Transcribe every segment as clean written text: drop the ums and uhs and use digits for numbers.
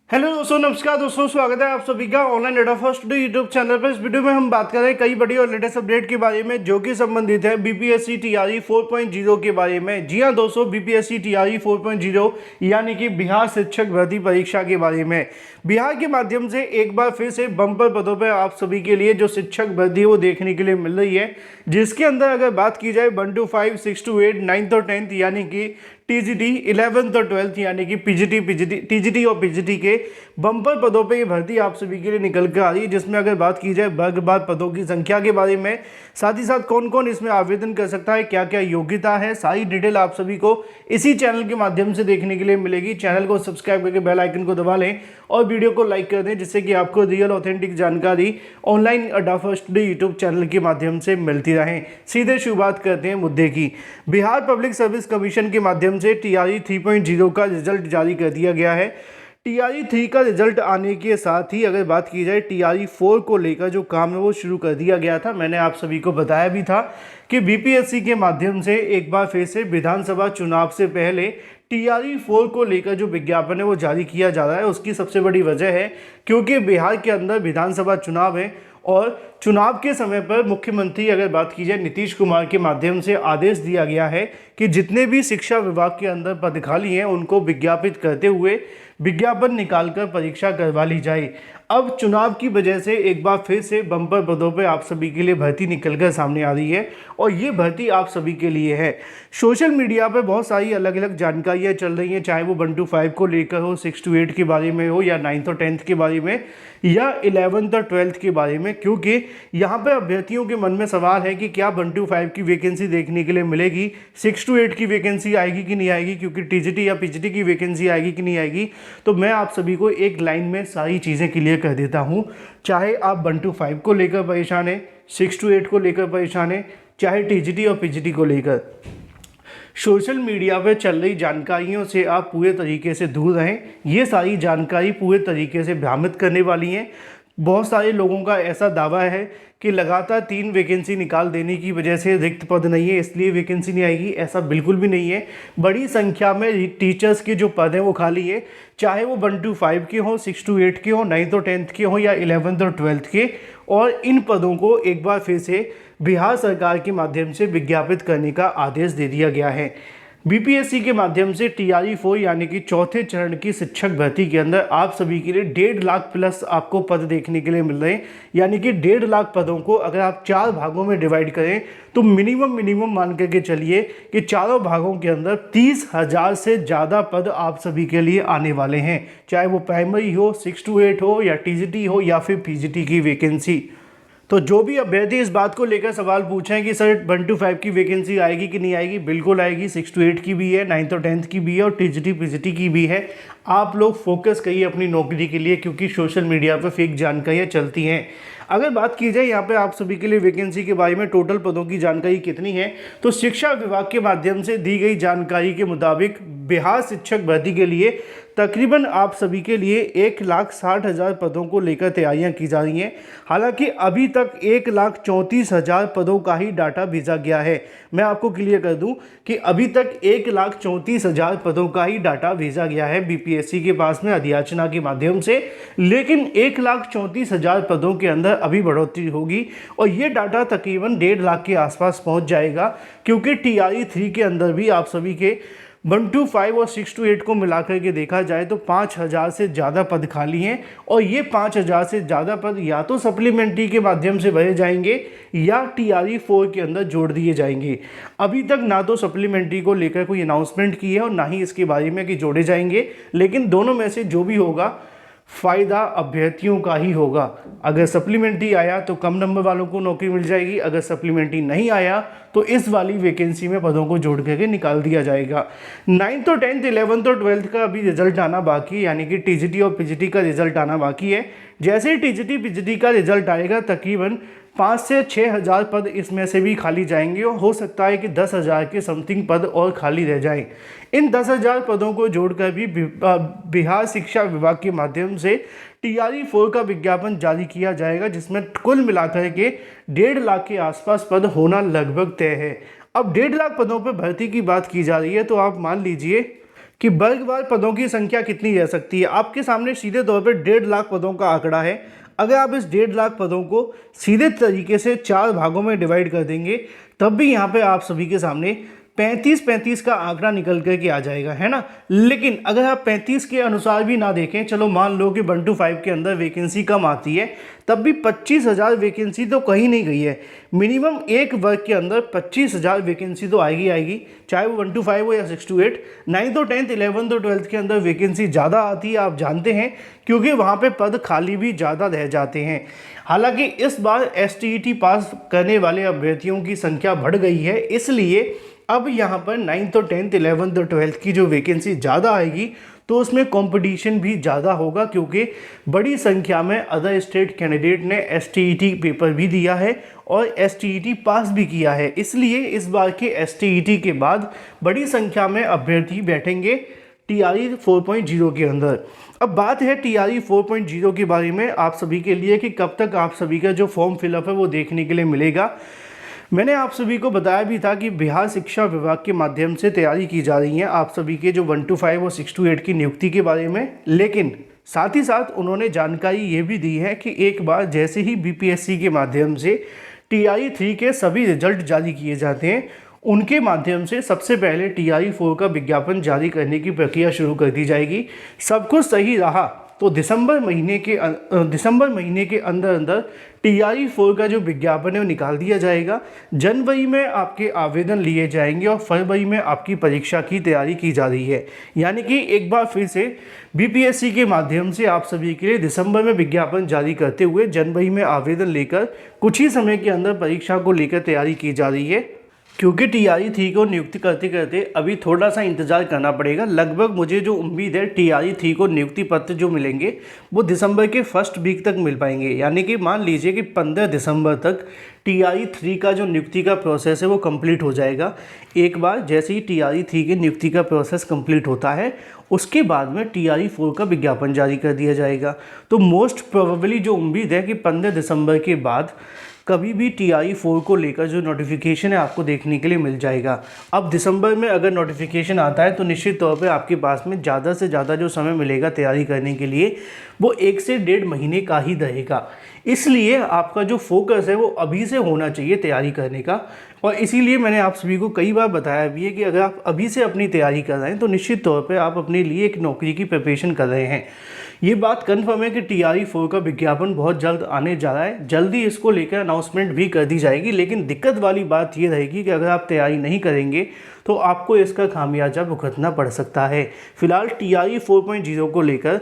Hello दोस्तों, नमस्कार दोस्तों, स्वागत है आप सभी का online data first day YouTube channel पर। इस वीडियो में हम बात कर रहे हैं कई बड़ी और लेटेस्ट अपडेट के बारे में जो कि संबंधित है बीपीएससी टीआरई 4.0 के बारे में। जी हां दोस्तों, बीपीएससी टीआरई 4.0 यानी कि बिहार शिक्षक भर्ती परीक्षा के बारे में। बिहार के माध्यम से एक बार फिर से बम्पर पदों पर आप सभी के लिए जो शिक्षक भर्ती है वो देखने के लिए मिल रही है, जिसके अंदर अगर बात की जाए 1 to 5, 6 to 8, 9th और 10th यानी कि टीजीटी, 11th और 12th यानी कि टीजीटी और पीजीटी के बम्पर पदों पे ये भर्ती आप सभी के लिए निकल कर आ रही है, जिसमें अगर बात की जाए वर्गवार पदों की संख्या के बारे में, साथ ही साथ कौन कौन इसमें आवेदन कर सकता है, क्या क्या योग्यता है, सारी डिटेल आप सभी को इसी चैनल के माध्यम से देखने के लिए मिलेगी। चैनल को सब्सक्राइब करके बेल आइकन को दबा लें और वीडियो को लाइक कर दें, जिससे कि आपको रियल ऑथेंटिक जानकारी ऑनलाइन अड्डा फर्स्ट डे यूट्यूब चैनल के माध्यम से मिलती रहे। सीधे शुरुआत करते हैं मुद्दे की। बिहार पब्लिक सर्विस कमीशन के माध्यम से टीआरई 3.0 का रिजल्ट जारी कर दिया गया है। टीआरई 3 का रिजल्ट आने के साथ ही अगर बात की जाए टीआरई 4 को लेकर जो काम है वो शुरू कर दिया गया था। मैंने आप सभी को बताया भी था कि बीपीएससी के माध्यम से एक बार फिर से विधानसभा चुनाव से पहले टीआरई 4 को लेकर जो विज्ञापन है वो जारी किया जा रहा है। उसकी सबसे बड़ी वजह है क्योंकि बिहार के अंदर विधानसभा चुनाव है और चुनाव के समय पर मुख्यमंत्री अगर बात की जाए नीतीश कुमार के माध्यम से आदेश दिया गया है कि जितने भी शिक्षा विभाग के अंदर पद खाली हैं उनको विज्ञापित करते हुए विज्ञापन निकालकर परीक्षा करवा ली जाए। अब चुनाव की वजह से एक बार फिर से बम्पर पदों पर आप सभी के लिए भर्ती निकलकर सामने आ रही है और ये भर्ती आप सभी के लिए है। सोशल मीडिया पर बहुत सारी अलग अलग जानकारियाँ चल रही हैं, चाहे वो 1 to 5 को लेकर हो, 6 to 8 के बारे में हो, या 9th और 10th के बारे में, या 11th और 12th के बारे में, क्योंकि यहाँ पे अभ्यर्थियों के मन में सवाल है कि क्या 1 to 5 की वैकेंसी देखने के लिए मिलेगी, 6 to 8 की वैकेंसी आएगी कि नहीं आएगी, क्योंकि टीजीटी या पीजीटी की वैकेंसी आएगी कि नहीं आएगी। तो मैं आप सभी को एक लाइन में सारी चीज़ें क्लियर कर देता हूँ। चाहे आप 1 to 5 को लेकर परेशान हैं, 6 to 8 को लेकर परेशान हैं, चाहे टीजीटी और पीजीटी को लेकर, सोशल मीडिया पर चल रही जानकारियों से आप पूरे तरीके से दूर रहें। ये सारी जानकारी पूरे तरीके से भ्रामित करने वाली हैं। बहुत सारे लोगों का ऐसा दावा है कि लगातार 3 वैकेंसी निकाल देने की वजह से रिक्त पद नहीं है इसलिए वैकेंसी नहीं आएगी। ऐसा बिल्कुल भी नहीं है। बड़ी संख्या में टीचर्स के जो पद हैं वो खाली है, चाहे वो 1 to 5 के हों, 6 to 8 के हों, 9th और 10th के हों, या 11th और 12th के। और इन पदों को एक बार फिर से बिहार सरकार के माध्यम से विज्ञापित करने का आदेश दे दिया गया है। बीपीएससी के माध्यम से टीआरई 4 यानी कि चौथे चरण की शिक्षक भर्ती के अंदर आप सभी के लिए 1.5 लाख प्लस आपको पद देखने के लिए मिल रहे हैं। यानी कि 1.5 लाख पदों को अगर आप 4 भागों में डिवाइड करें तो मिनिमम मान करके चलिए कि चारों भागों के अंदर 30,000 से ज़्यादा पद आप सभी के लिए आने वाले हैं, चाहे वो प्राइमरी हो, 6 to 8 हो, या टीजीटी हो, या फिर पीजीटी की वैकेंसी। तो जो भी अभ्यर्थी इस बात को लेकर सवाल पूछें कि सर 1 to 5 की वैकेंसी आएगी कि नहीं आएगी, बिल्कुल आएगी। 6 to 8 की भी है, 9th और 10th की भी है, और टीजीटी पीजीटी की भी है। आप लोग फोकस करिए अपनी नौकरी के लिए, क्योंकि सोशल मीडिया पर फेक जानकारियाँ चलती हैं। अगर बात की जाए यहाँ पे आप सभी के लिए वैकेंसी के बारे में टोटल पदों की जानकारी कितनी है, तो शिक्षा विभाग के माध्यम से दी गई जानकारी के मुताबिक बिहार शिक्षक भर्ती के लिए तकरीबन आप सभी के लिए 1,60,000 पदों को लेकर तैयारियां की जा रही हैं। हालांकि अभी तक 1,34,000 पदों का ही डाटा भेजा गया है। मैं आपको क्लियर कर दूं कि अभी तक 1,34,000 पदों का ही डाटा भेजा गया है बीपीएससी के पास में अधियाचना के माध्यम से, लेकिन 1,34,000 पदों के अंदर अभी बढ़ोतरी होगी और ये डाटा तकरीबन 1.5 लाख के आसपास पहुंच जाएगा, क्योंकि टीआरई 3 के अंदर भी आप सभी के 1 to 5 और 6 to 8 को मिलाकर के देखा जाए तो 5,000 से ज़्यादा पद खाली हैं और ये 5,000 से ज़्यादा पद या तो सप्लीमेंट्री के माध्यम से भरे जाएंगे या टीआरई 4 के अंदर जोड़ दिए जाएंगे। अभी तक ना तो सप्लीमेंट्री को लेकर कोई अनाउंसमेंट की है और ना ही इसके बारे में कि जोड़े जाएंगे, लेकिन दोनों में से जो भी होगा फ़ायदा अभ्यर्थियों का ही होगा। अगर सप्लीमेंट्री आया तो कम नंबर वालों को नौकरी मिल जाएगी, अगर सप्लीमेंट्री नहीं आया तो इस वाली वैकेंसी में पदों को जोड़ करके निकाल दिया जाएगा। 9th और 10th, 11th और 12th का अभी रिजल्ट आना बाकी है, यानी कि टीजीटी और पीजीटी का रिजल्ट आना बाकी है। जैसे ही टीजीटी पीजीटी का रिजल्ट आएगा तकरीबन 5 से 6,000 पद इसमें से भी खाली जाएंगे और हो सकता है कि 10,000 के समथिंग पद और खाली रह जाएं। इन 10,000 पदों को जोड़कर भी बिहार शिक्षा विभाग के माध्यम से टीआरई 4 का विज्ञापन जारी किया जाएगा, जिसमें कुल मिलाकर के 1.5 लाख के आसपास पद होना लगभग तय है। अब 1.5 लाख पदों पर भर्ती की बात की जा रही है तो आप मान लीजिए कि वर्गवार पदों की संख्या कितनी रह सकती है। आपके सामने सीधे तौर पर 1.5 लाख पदों का आंकड़ा है। अगर आप इस 1.5 लाख पदों को सीधे तरीके से 4 भागों में डिवाइड कर देंगे तब भी यहाँ पे आप सभी के सामने 35-35 का आंकड़ा निकल कर के आ जाएगा, है ना। लेकिन अगर आप 35 के अनुसार भी ना देखें, चलो मान लो कि 1 to 5 के अंदर वैकेंसी कम आती है, तब भी 25,000 वैकेंसी तो कहीं नहीं गई है। मिनिमम एक वर्ग के अंदर 25,000 वैकेंसी तो आएगी, चाहे वो 1 to 5 हो या 6 to 8। 9th और 10th 11th और 12th के अंदर वैकेंसी ज़्यादा आती है, आप जानते हैं, क्योंकि वहाँ पे पद खाली भी ज़्यादा रह जाते हैं। हालांकि इस बार STET पास करने वाले अभ्यर्थियों की संख्या बढ़ गई है, इसलिए अब यहाँ पर 9th और 10th 11th और 12th की जो वैकेंसी ज़्यादा आएगी तो उसमें कंपटीशन भी ज़्यादा होगा, क्योंकि बड़ी संख्या में अदर स्टेट कैंडिडेट ने STET पेपर भी दिया है और STET पास भी किया है। इसलिए इस बार के STET के बाद बड़ी संख्या में अभ्यर्थी बैठेंगे TRE 4.0 के अंदर। अब बात है TRE 4.0 के बारे में आप सभी के लिए कि कब तक आप सभी का जो फॉर्म फिलअप है वो देखने के लिए मिलेगा। मैंने आप सभी को बताया भी था कि बिहार शिक्षा विभाग के माध्यम से तैयारी की जा रही है आप सभी के जो 1 to 5 और 6 to 8 की नियुक्ति के बारे में। लेकिन साथ ही साथ उन्होंने जानकारी ये भी दी है कि एक बार जैसे ही BPSC के माध्यम से TRE 3 के सभी रिजल्ट जारी किए जाते हैं, उनके माध्यम से सबसे पहले TRE 4 का विज्ञापन जारी करने की प्रक्रिया शुरू कर दी जाएगी। सब कुछ सही रहा तो दिसंबर महीने के अंदर अंदर TRE 4 का जो विज्ञापन है वो निकाल दिया जाएगा। जनवरी में आपके आवेदन लिए जाएंगे और फरवरी में आपकी परीक्षा की तैयारी की जा रही है। यानी कि एक बार फिर से BPSC के माध्यम से आप सभी के लिए दिसंबर में विज्ञापन जारी करते हुए जनवरी में आवेदन लेकर कुछ ही समय के अंदर परीक्षा को लेकर तैयारी की जा रही है। क्योंकि TRE 3 को नियुक्ति करते करते अभी थोड़ा सा इंतज़ार करना पड़ेगा। लगभग मुझे जो उम्मीद है TRE 3 को नियुक्ति पत्र जो मिलेंगे वो दिसंबर के फर्स्ट वीक तक मिल पाएंगे। यानी कि मान लीजिए कि 15 दिसंबर तक TRE 3 का जो नियुक्ति का प्रोसेस है वो कंप्लीट हो जाएगा। एक बार जैसे ही TRE 3 की नियुक्ति का प्रोसेस कंप्लीट होता है उसके बाद में TRE 4 का विज्ञापन जारी कर दिया जाएगा। तो मोस्ट प्रोबेबली जो उम्मीद है कि 15 दिसंबर के बाद कभी भी TRE 4 को लेकर जो नोटिफिकेशन है आपको देखने के लिए मिल जाएगा। अब दिसंबर में अगर नोटिफिकेशन आता है तो निश्चित तौर पे आपके पास में ज़्यादा से ज़्यादा जो समय मिलेगा तैयारी करने के लिए वो 1 से 1.5 महीने का ही रहेगा। इसलिए आपका जो फोकस है वो अभी से होना चाहिए तैयारी करने का। और इसीलिए मैंने आप सभी को कई बार बताया भी है कि अगर आप अभी से अपनी तैयारी कर रहे हैं तो निश्चित तौर पे आप अपने लिए एक नौकरी की प्रिपरेशन कर रहे हैं। ये बात कन्फर्म है कि TRE 4 का विज्ञापन बहुत जल्द आने जा रहा है। जल्दी इसको लेकर अनाउंसमेंट भी कर दी जाएगी। लेकिन दिक्कत वाली बात ये रहेगी कि अगर आप तैयारी नहीं करेंगे तो आपको इसका खामियाजा भुगतना पड़ सकता है। फिलहाल TRE 4.0 को लेकर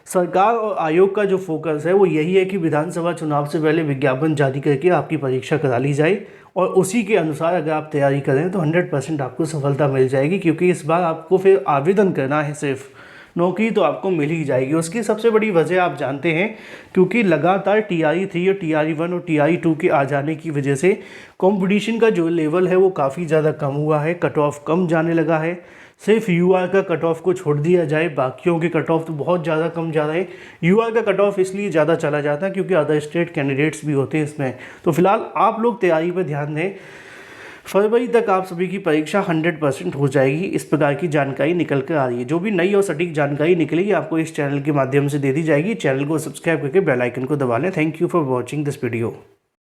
सरकार और आयोग का जो फोकस है वो यही है कि विधानसभा चुनाव से पहले विज्ञापन जारी करके आपकी परीक्षा करा ली जाए और उसी के अनुसार अगर आप तैयारी करें तो 100% आपको सफलता मिल जाएगी। क्योंकि इस बार आपको फिर आवेदन करना है, सिर्फ नौकरी तो आपको मिल ही जाएगी। उसकी सबसे बड़ी वजह आप जानते हैं, क्योंकि लगातार TRE 3 और TRE 1 और TRE 2 के आ जाने की वजह से कंपटीशन का जो लेवल है वो काफ़ी ज़्यादा कम हुआ है। कट ऑफ कम जाने लगा है। सिर्फ UR का कट ऑफ को छोड़ दिया जाए, बाकियों के कट ऑफ तो बहुत ज़्यादा कम जा रहे हैं। UR का कट ऑफ इसलिए ज़्यादा चला जाता है क्योंकि अदर स्टेट कैंडिडेट्स भी होते हैं इसमें। तो फिलहाल आप लोग तैयारी पर ध्यान दें। फरवरी तक आप सभी की परीक्षा 100% हो जाएगी। इस प्रकार की जानकारी निकल कर आ रही है। जो भी नई और सटीक जानकारी निकलेगी आपको इस चैनल के माध्यम से दे दी जाएगी। चैनल को सब्सक्राइब करके बेल आइकन को दबा लें। Thank you for watching this video.